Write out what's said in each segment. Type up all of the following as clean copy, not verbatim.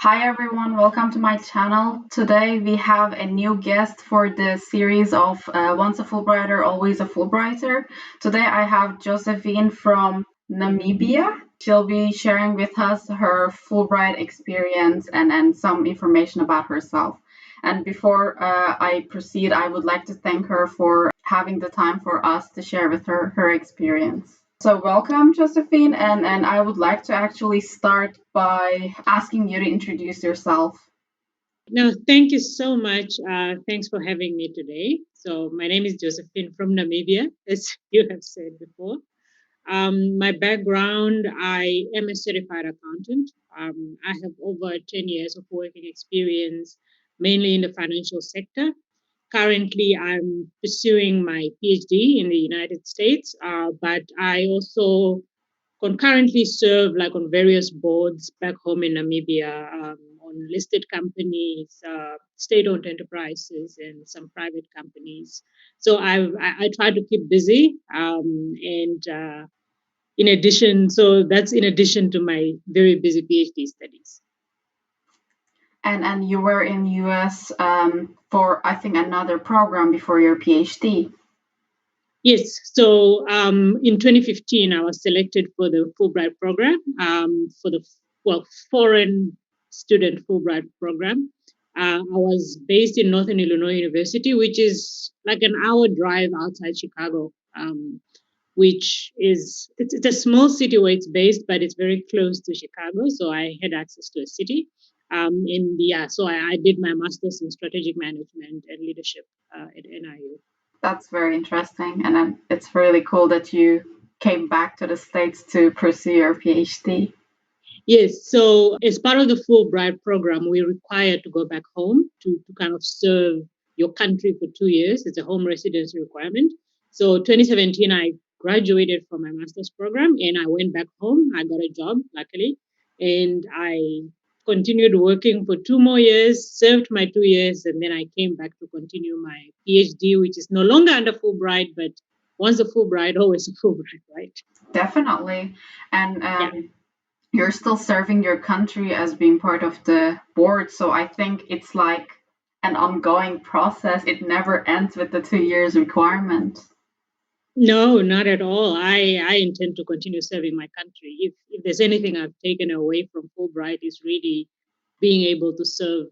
Hi everyone, welcome to my channel. Today we have a new guest for the series of Once a Fulbrighter, Always a Fulbrighter. Today I have Josephine from Namibia. She'll be sharing with us her Fulbright experience and some information about herself. And before I proceed, I would like to thank her for having the time for us to share with her experience. So welcome, Josephine, and I would like to actually start by asking you to introduce yourself. No, thank you so much. Thanks for having me today. So my name is Josephine from Namibia, as you have said before. My background, I am a certified accountant. I have over 10 years of working experience, mainly in the financial sector. Currently, I'm pursuing my PhD in the United States, but I also concurrently serve on various boards back home in Namibia, on listed companies, state-owned enterprises, and some private companies. So I try to keep busy, and in addition, so that's in addition to my very busy PhD studies. And you were in US for, I think, another program before your PhD. Yes. So in 2015, I was selected for the Fulbright program, for the foreign student Fulbright program. I was based in Northern Illinois University, which is like an hour drive outside Chicago, which is it's a small city where it's based, but it's very close to Chicago. So I had access to a city. So I did my master's in strategic management and leadership at NIU. That's very interesting, and then it's really cool that you came back to the States to pursue your PhD. Yes, so as part of the Fulbright program, we're required to go back home to kind of serve your country for 2 years. It's a home residency requirement. So 2017, I graduated from my master's program and I went back home. I got a job, luckily, and I continued working for 2 more years, served my 2 years, and then I came back to continue my PhD, which is no longer under Fulbright, but once a Fulbright, always a Fulbright, right? Definitely. And Yeah. you're still serving your country as being part of the board. So I think it's like an ongoing process. It never ends with the 2 years requirement. No, not at all. I intend to continue serving my country. If there's anything I've taken away from Fulbright is really being able to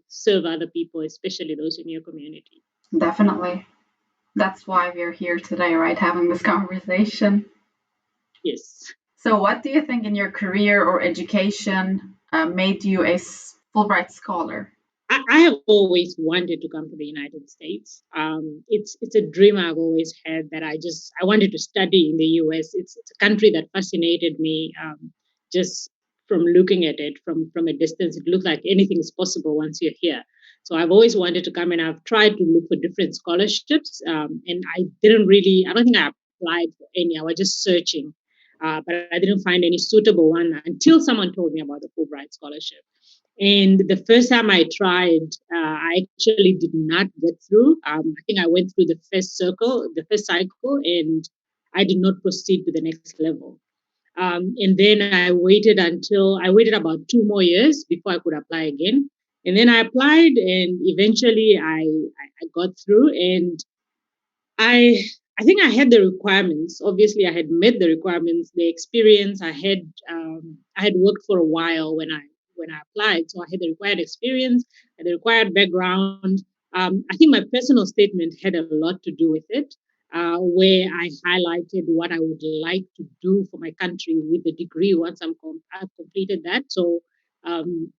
serve other people, especially those in your community. Definitely. That's why we're here today, right? Having this conversation. Yes. So, what do you think in your career or education made you a Fulbright scholar? I have always wanted to come to the United States. It's a dream I've always had that I wanted to study in the US. It's a country that fascinated me, just from looking at it from a distance. It looked like anything is possible once you're here. So I've always wanted to come, and I've tried to look for different scholarships, and I don't think I applied for any. I was just searching, but I didn't find any suitable one until someone told me about the Fulbright scholarship. And the first time I tried, I actually did not get through. I think I went through the first cycle, and I did not proceed to the next level. And then I waited about 2 more years before I could apply again. And then I applied, and eventually I got through. And I I think I had the requirements. Obviously, I had met the requirements, the experience. I had worked for a while when I applied, so I had the required experience, and the required background. I think my personal statement had a lot to do with it, where I highlighted what I would like to do for my country with the degree once I've completed that. So um,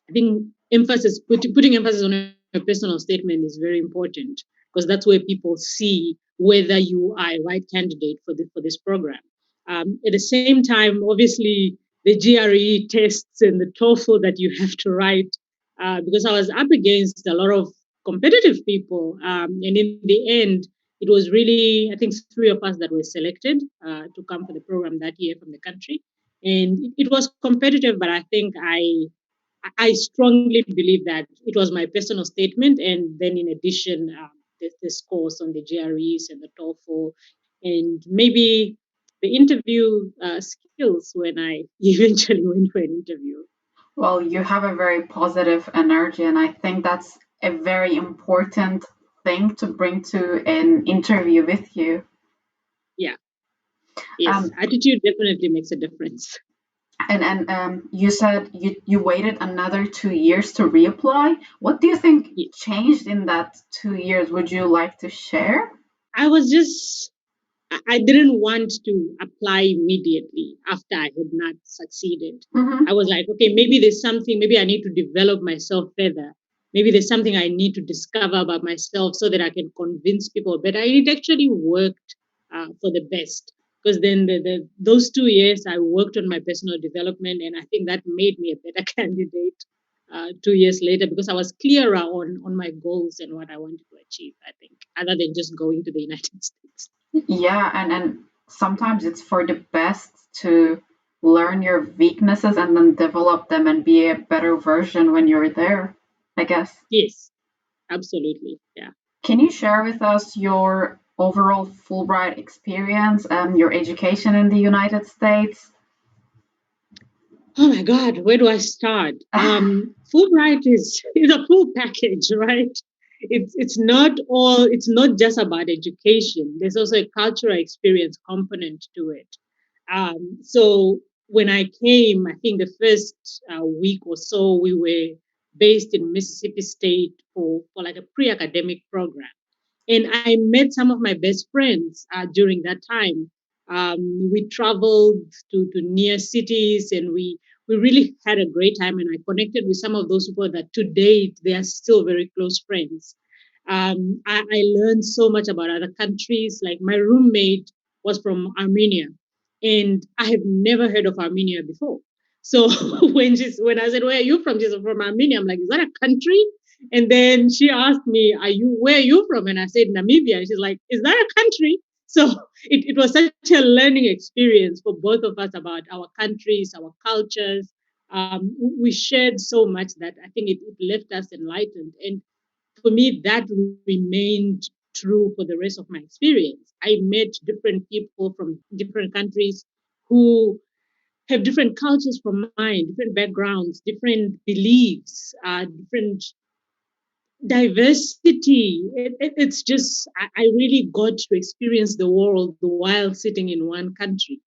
I think putting emphasis on a personal statement is very important because that's where people see whether you are a right candidate for this program. At the same time, obviously, the GRE tests and the TOEFL that you have to write, because I was up against a lot of competitive people, and in the end, it was really, I think, three of us that were selected to come for the program that year from the country, and it was competitive, but I think I strongly believe that it was my personal statement, and then in addition, the scores on the GREs and the TOEFL, and maybe the interview skills when I eventually went for an interview. Well, you have a very positive energy, and I think that's a very important thing to bring to an interview with you. Yeah. Yes, Um, attitude definitely makes a difference. and you said you waited another 2 years to reapply. What do you think Yeah. changed in that 2 years? Would you like to share? I was just, I didn't want to apply immediately after I had not succeeded. Mm-hmm. I was like, okay, maybe there's something, maybe I need to develop myself further. Maybe there's something I need to discover about myself so that I can convince people better. And it actually worked for the best. Because then those 2 years, I worked on my personal development, and I think that made me a better candidate 2 years later because I was clearer on my goals and what I wanted to achieve, I think, other than just going to the United States. Yeah, and sometimes it's for the best to learn your weaknesses and then develop them and be a better version when you're there, I guess. Yes, absolutely. Yeah. Can you share with us your overall Fulbright experience and your education in the United States? Oh my God, where do I start? Fulbright is a full package, right? It's not just about education. There's also a cultural experience component to it. So when I came, I think the first week or so, we were based in Mississippi State for like a pre-academic program. And I met some of my best friends during that time. We traveled to near cities, and we really had a great time. And I connected with some of those people that to date they are still very close friends. I learned so much about other countries. Like my roommate was from Armenia, and I have never heard of Armenia before. So when I said, "Where are you from?" She's from Armenia. I'm like, "Is that a country?" And then she asked me, where are you from? And I said, Namibia. And she's like, is that a country? So it was such a learning experience for both of us about our countries, our cultures. We shared so much that I think it left us enlightened. And for me, that remained true for the rest of my experience. I met different people from different countries who have different cultures from mine, different backgrounds, different beliefs, different diversity. It's just I really got to experience the world while sitting in one country,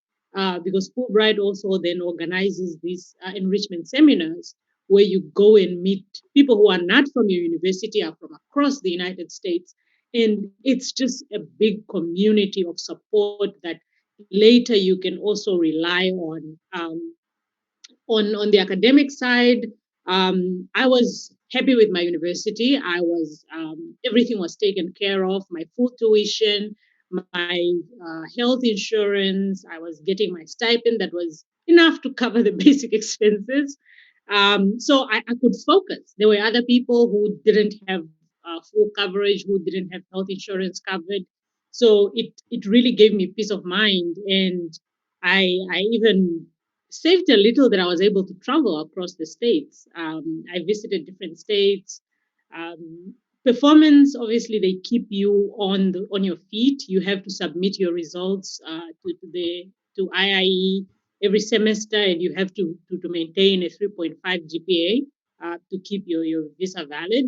because Fulbright also then organizes these enrichment seminars where you go and meet people who are not from your university, are from across the United States, and it's just a big community of support that later you can also rely on. On the academic side, I was happy with my university. I was everything was taken care of. My full tuition, my health insurance. I was getting my stipend that was enough to cover the basic expenses. So I could focus. There were other people who didn't have full coverage, who didn't have health insurance covered. So it really gave me peace of mind, and I even saved a little that I was able to travel across the states. I visited different states. Um, Performance, obviously, they keep you on your feet. You have to submit your results to IIE every semester, and you have to maintain a 3.5 GPA to keep your visa valid.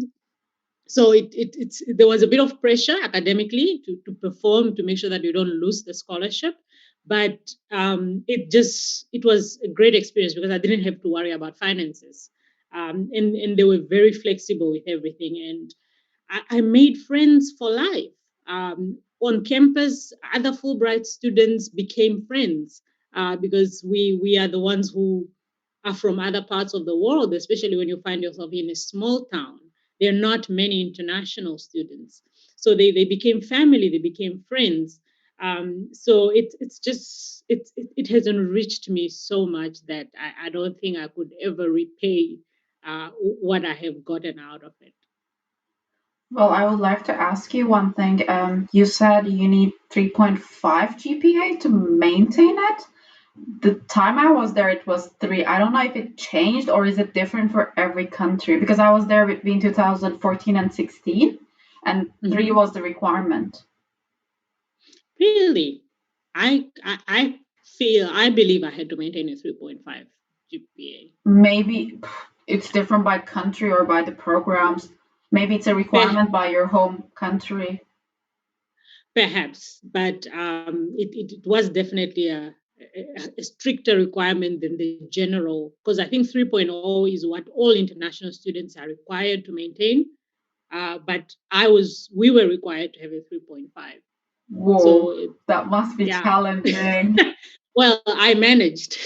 So there was a bit of pressure academically to perform to make sure that you don't lose the scholarship, but it was a great experience because I didn't have to worry about finances, and they were very flexible with everything, and I made friends for life. On campus, other Fulbright students became friends because we are the ones who are from other parts of the world, especially when you find yourself in a small town. There are not many international students. So they became family, they became friends. So it has enriched me so much that I don't think I could ever repay what I have gotten out of it. Well, I would like to ask you one thing. You said you need 3.5 GPA to maintain it. The time I was there, it was 3. I don't know if it changed or is it different for every country because I was there between 2014 and 16, and 3 Mhm. was the requirement. Really, I believe I had to maintain a 3.5. GPA. Maybe it's different by country or by the programs. Maybe it's a requirement by your home country. Perhaps, but it was definitely a stricter requirement than the general, because I think 3.0 is what all international students are required to maintain. But we were required to have a 3.5. Whoa, so that must be challenging. Well, I managed.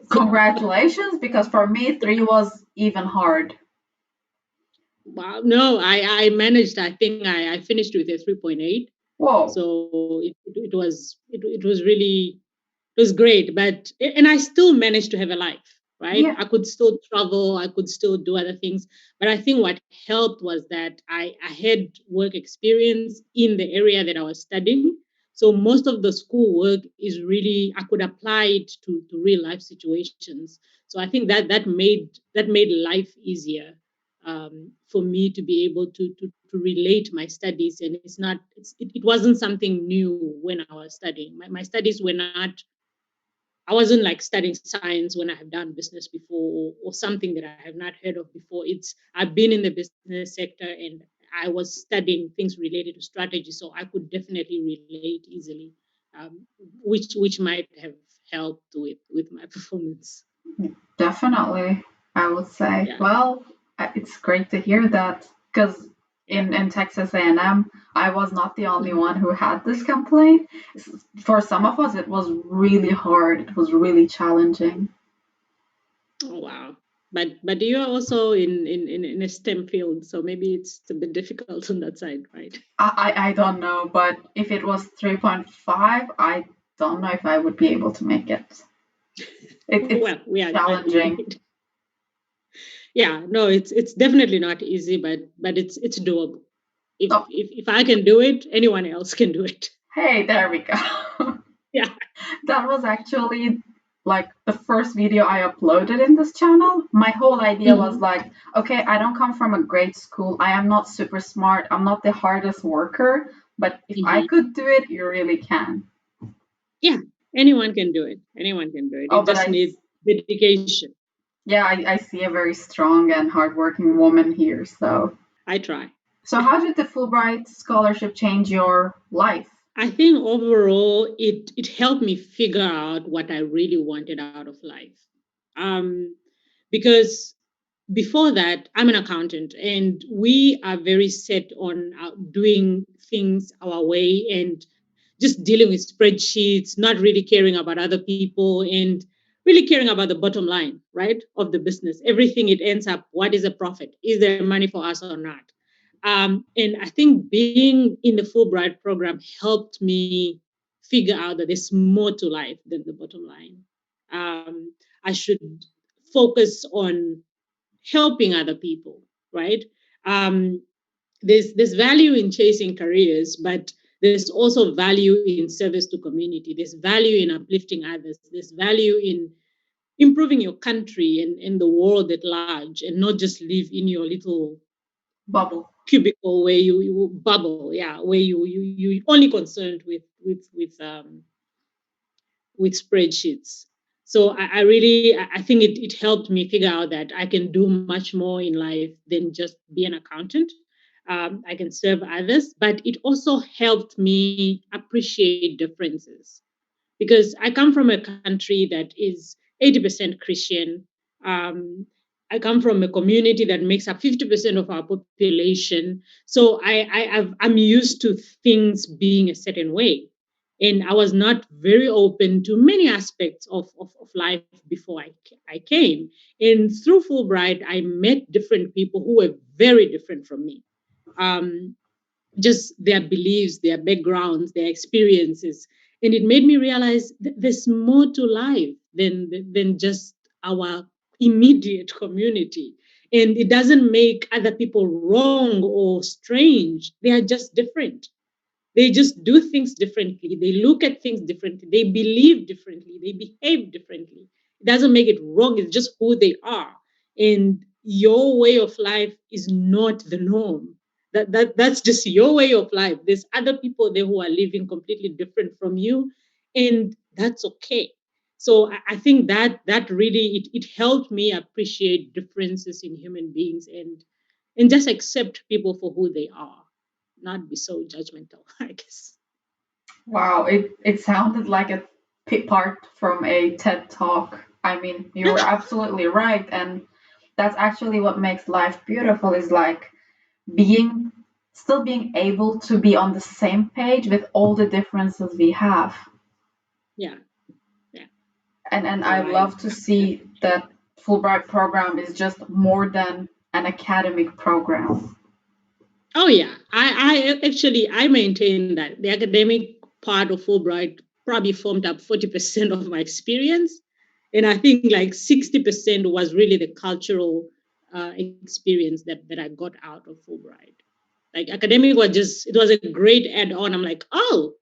Congratulations, because for me, 3 was even hard. Wow, no, I managed. I think I finished with a 3.8. Whoa! So it was really, it was great. But and I still managed to have a life, right? Yeah. I could still travel, I could still do other things. But I think what helped was that I had work experience in the area that I was studying. So most of the school work is really, I could apply it to real life situations. So I think that made life easier for me to be able to relate my studies. And it wasn't something new when I was studying. My studies were not, I wasn't like studying science when I have done business before, or something that I have not heard of before. I've been in the business sector and I was studying things related to strategy, so I could definitely relate easily, which might have helped with my performance. Definitely, I would say. Yeah. Well, it's great to hear that, because in Texas A&M, I was not the only one who had this complaint. For some of us, it was really hard. It was really challenging. Oh, wow. But you are also in a STEM field, so maybe it's a bit difficult on that side, right? I don't know, but if it was 3.5, I don't know if I would be able to make it. It's challenging. Yeah, no, it's definitely not easy, but it's doable. If I can do it, anyone else can do it. Hey, there we go. Yeah. That was actually like the first video I uploaded in this channel. My whole idea was like, okay, I don't come from a great school. I am not super smart. I'm not the hardest worker. But if I could do it, you really can. Yeah, anyone can do it. Anyone can do it. You just need dedication. Yeah, I see a very strong and hardworking woman here, so. I try. So how did the Fulbright scholarship change your life? I think overall it helped me figure out what I really wanted out of life. Because before that, I'm an accountant and we are very set on doing things our way and just dealing with spreadsheets, not really caring about other people and really caring about the bottom line, right, of the business. Everything it ends up, what is the profit? Is there money for us or not? And I think being in the Fulbright program helped me figure out that there's more to life than the bottom line. I should focus on helping other people, right? There's value in chasing careers, but there's also value in service to community. There's value in uplifting others. There's value in improving your country and the world at large, and not just live in your little bubble cubicle where you bubble, where you only concerned with spreadsheets. So I think it helped me figure out that I can do much more in life than just be an accountant. I can serve others, but it also helped me appreciate differences, because I come from a country that is 80% Christian. I come from a community that makes up 50% of our population. So I'm used to things being a certain way. And I was not very open to many aspects of life before I came. And through Fulbright, I met different people who were very different from me. Just their beliefs, their backgrounds, their experiences. And it made me realize there's more to life than just our immediate community. And it doesn't make other people wrong or strange. They are just different. They just do things differently. They look at things differently. They believe differently. They behave differently. It doesn't make it wrong. It's just who they are. And your way of life is not the norm. That's just your way of life. There's other people there who are living completely different from you, and that's okay. So I think that really it helped me appreciate differences in human beings and just accept people for who they are, not be so judgmental, I guess. Wow, it sounded like a part from a TED talk. I mean, you were absolutely right, and that's actually what makes life beautiful, is like being still being able to be on the same page with all the differences we have. Yeah, yeah. And So I I love to see that Fulbright program is just more than an academic program. Oh yeah, I actually I maintain that the academic part of Fulbright probably formed up 40% of my experience, and I think like 60% was really the cultural experience that I got out of Fulbright. Like academic was just it was a great add-on. I'm like, oh,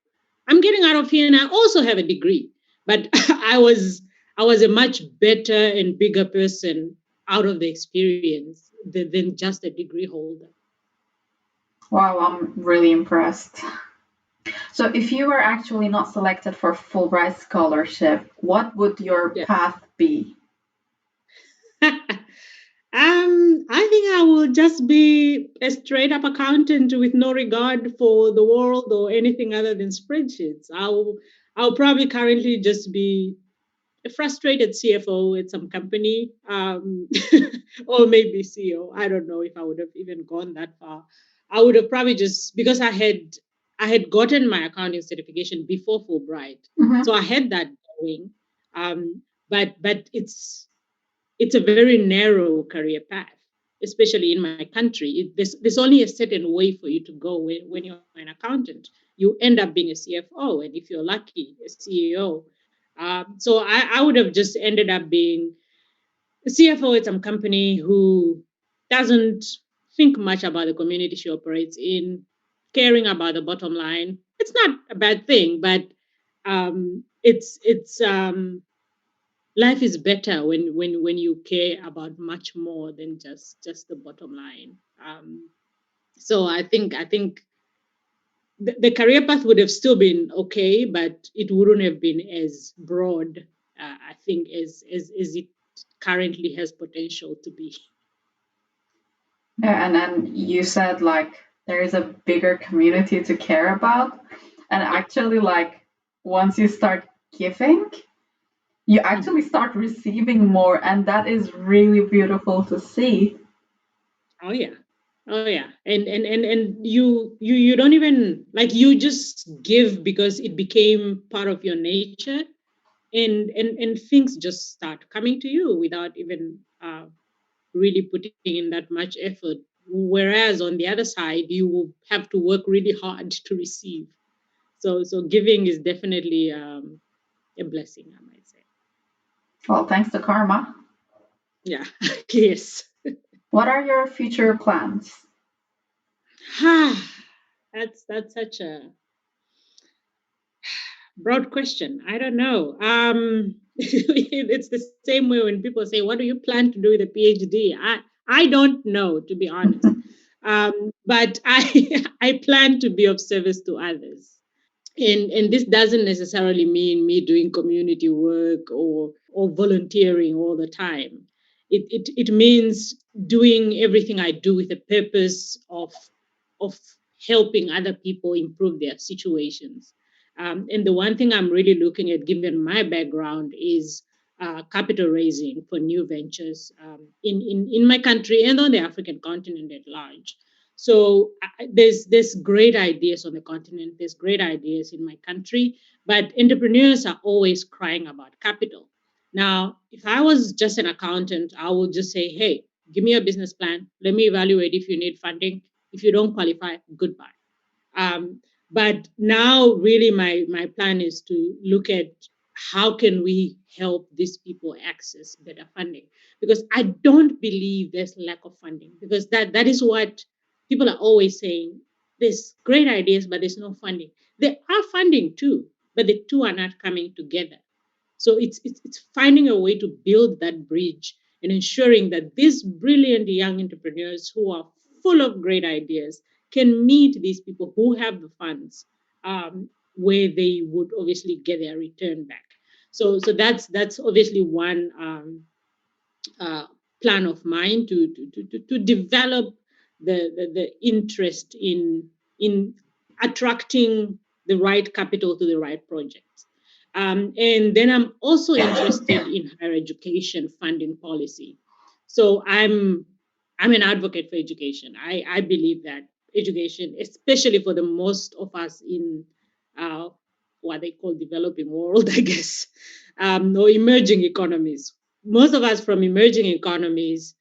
I'm getting out of here, and I also have a degree, but I was a much better and bigger person out of the experience than just a degree holder. Wow, I'm really impressed. So, if you were actually not selected for Fulbright scholarship, what would your Yeah. path be? I think I will just be a straight up accountant with no regard for the world or anything other than spreadsheets. I'll probably currently just be a frustrated CFO at some company, or maybe CEO. I don't know if I would have even gone that far. I would have probably just because I had gotten my accounting certification before Fulbright, so Mhm. I had that going. But it's a very narrow career path, especially in my country. There's only a certain way for you to go when you're an accountant. You end up being a CFO, and if you're lucky, a CEO. So I would have just ended up being a CFO at some company who doesn't think much about the community she operates in, caring about the bottom line. It's not a bad thing, but it's life is better when you care about much more than just the bottom line. So I think the career path would have still been okay, but it wouldn't have been as broad, I think, as it currently has potential to be. Yeah, and then you said like there is a bigger community to care about. And Yeah. actually, like once you start giving, you actually Mhm. start receiving more, and that is really beautiful to see. Oh yeah. Oh yeah. And you don't even like you just give because it became part of your nature, and things just start coming to you without even really putting in that much effort. Whereas on the other side, you will have to work really hard to receive. So giving is definitely a blessing, I might say. Well, thanks to karma. Yeah. Yes. What are your future plans? That's such a broad question. I don't know. It's the same way when people say, "What do you plan to do with a PhD?" I don't know, to be honest. But I I plan to be of service to others, and this doesn't necessarily mean me doing community work or volunteering all the time. It means doing everything I do with a purpose of helping other people improve their situations. And the one thing I'm really looking at, given my background, is capital raising for new ventures in my country and on the African continent at large. So there's great ideas on the continent. There's great ideas in my country, but entrepreneurs are always crying about capital. Now, if I was just an accountant, I would just say, "Hey, give me a business plan. Let me evaluate if you need funding. If you don't qualify, goodbye." Um, but now, really, my plan is to look at how can we help these people access better funding, because I don't believe there's lack of funding, because that is what people are always saying. There's great ideas, but there's no funding. There are funding too, but the two are not coming together. So it's finding a way to build that bridge and ensuring that these brilliant young entrepreneurs who are full of great ideas can meet these people who have the funds, where they would obviously get their return back. So that's obviously one plan of mine to develop the interest in attracting the right capital to the right projects. And then I'm also interested in higher education funding policy. So I'm an advocate for education. I believe that education, especially for the most of us in uh, what they call developing world, I guess, or emerging economies. Most of us from emerging economies,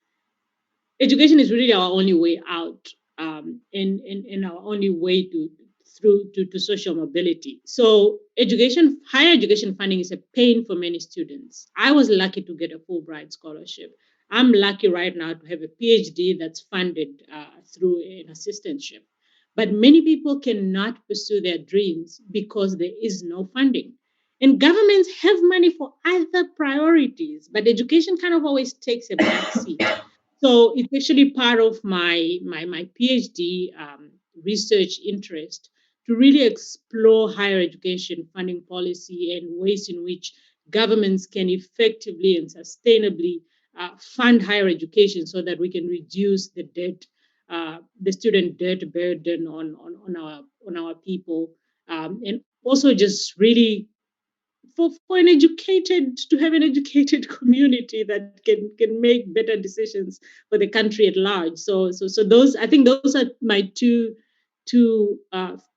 education is really our only way out, and our only way to social mobility. So higher education funding is a pain for many students. I was lucky to get a Fulbright scholarship. I'm lucky right now to have a PhD that's funded through an assistantship. But many people cannot pursue their dreams because there is no funding. And governments have money for other priorities, but education kind of always takes a back seat. So it's actually part of my PhD research interest to really explore higher education funding policy and ways in which governments can effectively and sustainably fund higher education so that we can reduce the student debt burden on our people, and also just really for an educated to have an educated community that can make better decisions for the country at large. So those, I think those are my two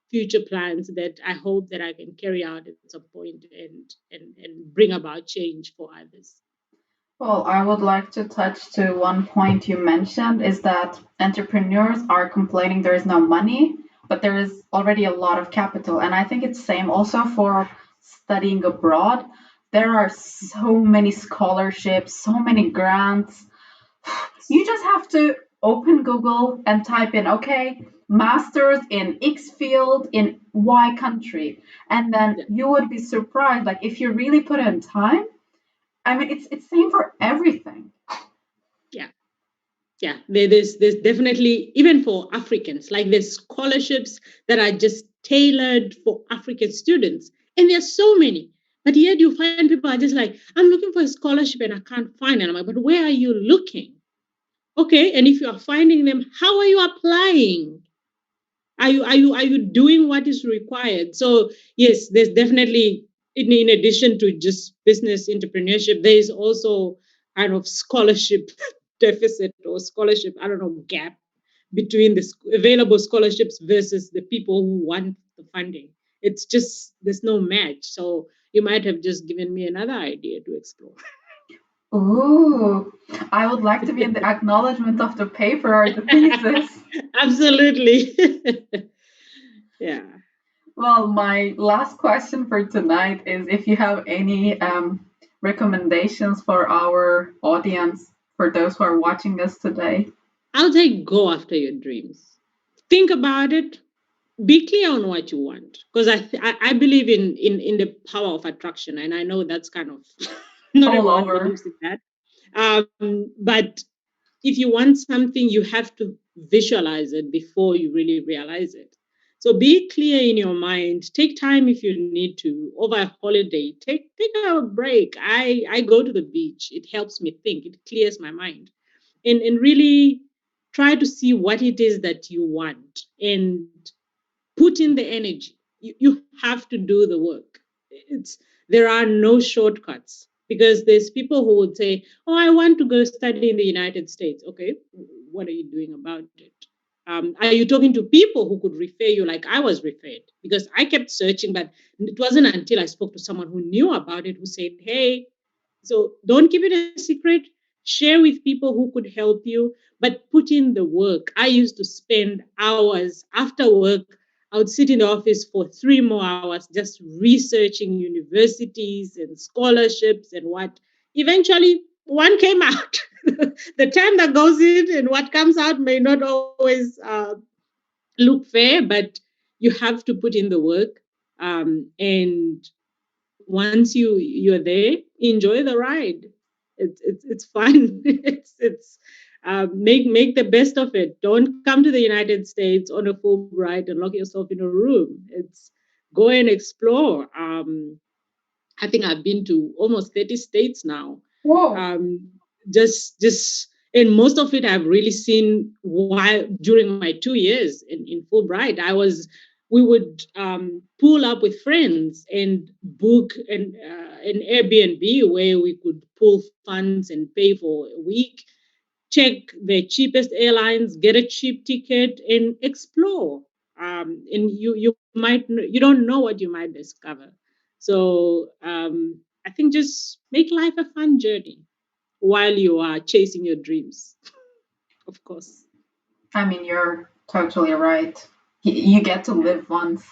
future plans that I hope that I can carry out at some point and bring about change for others. Well, I would like to touch to one point you mentioned is that entrepreneurs are complaining there is no money, but there is already a lot of capital. And I think it's same also for studying abroad. There are so many scholarships, so many grants. You just have to open Google and type in, okay, masters in X field in Y country. And then Yeah. you would be surprised. Like if you really put in time, I mean, it's same for everything. Yeah. Yeah, there's definitely, even for Africans, like there's scholarships that are just tailored for African students, and there's so many. But yet you find people are just like, I'm looking for a scholarship and I can't find it. I'm like, but where are you looking? Okay, and if you are finding them, how are you applying? Are you doing what is required? So yes, there's definitely, in addition to just business entrepreneurship, there is also kind of scholarship deficit or scholarship, I don't know, gap between the available scholarships versus the people who want the funding. It's just there's no match. So you might have just given me another idea to explore. Ooh, I would like to be in the acknowledgement of the paper or the thesis. Absolutely. Yeah. Well, my last question for tonight is if you have any recommendations for our audience, for those who are watching us today. I'll say go after your dreams. Think about it. Be clear on what you want, because I believe in the power of attraction, and I know that's kind of not All everyone over. believes in that. But if you want something, you have to visualize it before you really realize it. So be clear in your mind. Take time if you need to. Over a holiday, take a break. I go to the beach. It helps me think. It clears my mind, and really try to see what it is that you want and put in the energy. You have to do the work. There are no shortcuts, because there's people who would say, oh, I want to go study in the United States. Okay, what are you doing about it? Are you talking to people who could refer you like I was referred? Because I kept searching, but it wasn't until I spoke to someone who knew about it who said, hey, so don't keep it a secret. Share with people who could help you, but put in the work. I used to spend hours after work. I would sit in the office for 3 more hours just researching universities and scholarships and what. Eventually, one came out. The time that goes in and what comes out may not always look fair, but you have to put in the work. And once you're there, enjoy the ride. It's fun. Make the best of it. Don't come to the United States on a Fulbright and lock yourself in a room. It's go and explore. I think I've been to almost 30 states now. Whoa. Just and most of it I've really seen while during my 2 years in Fulbright. We would pull up with friends and book an Airbnb where we could pool funds and pay for a week, check the cheapest airlines, get a cheap ticket, and explore. And you don't know what you might discover. So I think just make life a fun journey while you are chasing your dreams, of course. I mean, you're totally right. You get to live once.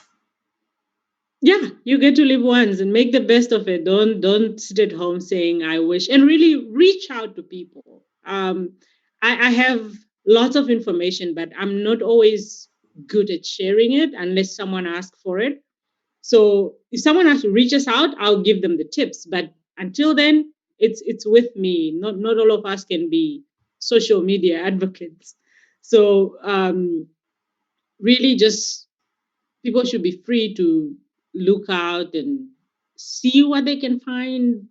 Yeah, you get to live once and make the best of it. Don't sit at home saying I wish, and really reach out to people. I have lots of information, but I'm not always good at sharing it unless someone asks for it. So if someone actually reaches out, I'll give them the tips. But until then, it's with me. Not all of us can be social media advocates. So really, just people should be free to look out and see what they can find.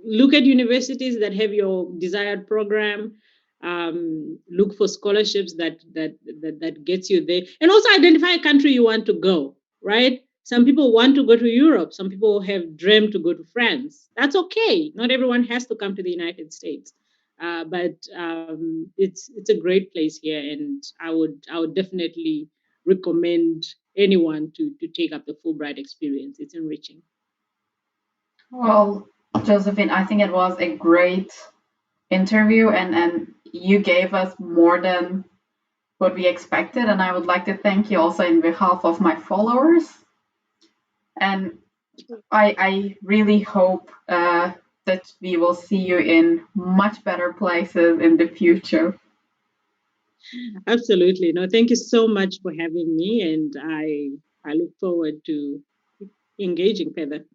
Look at universities that have your desired program. Look for scholarships that gets you there, and also identify a country you want to go. Right? Some people want to go to Europe. Some people have dreamed to go to France. That's okay. Not everyone has to come to the United States. But it's a great place here, and I would definitely recommend anyone to take up the Fulbright experience. It's enriching. Well, Josephine, I think it was a great interview, and you gave us more than what we expected. And I would like to thank you also in behalf of my followers. And I really hope that we will see you in much better places in the future. Absolutely. No, thank you so much for having me, and I look forward to engaging further.